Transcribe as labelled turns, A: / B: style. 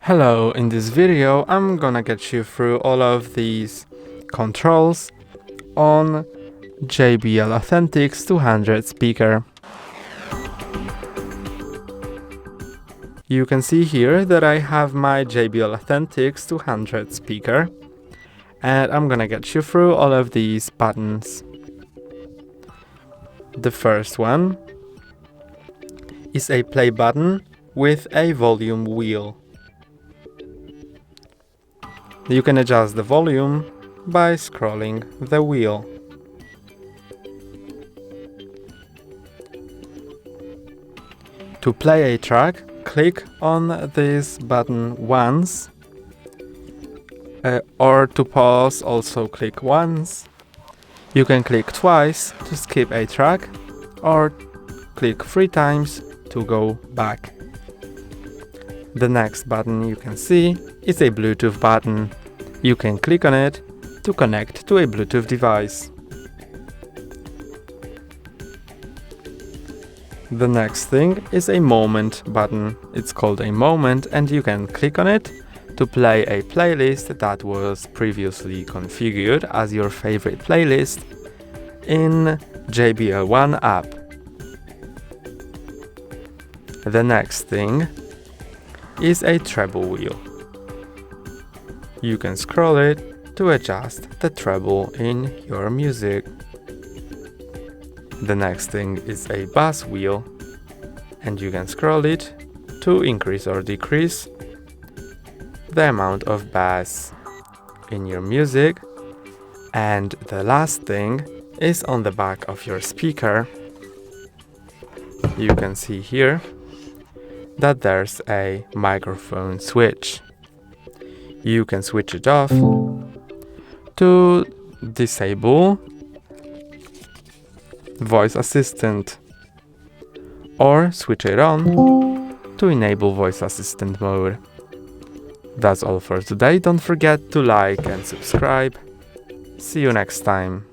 A: Hello, in this video I'm gonna get you through all of these controls on JBL Authentics 200 speaker. You can see here that I have my JBL Authentics 200 speaker, and I'm gonna get you through all of these buttons. The first one is a play button with a volume wheel. You can adjust the volume by scrolling the wheel. To play a track, click on this button once, or to pause, also click once. You can click twice to skip a track, or click 3 times to go back. The next button you can see is a Bluetooth button. You can click on it to connect to a Bluetooth device. The next thing is a moment button. It's called a moment, and you can click on it to play a playlist that was previously configured as your favorite playlist in JBL One app. The next thing is a treble wheel. You can scroll it to adjust the treble in your music. The next thing is a bass wheel, and you can scroll it to increase or decrease the amount of bass in your music. And the last thing is on the back of your speaker. You can see here that there's a microphone switch. You can switch it off to disable voice assistant, or switch it on to enable voice assistant mode. That's all for today. Don't forget to like and subscribe. See you next time.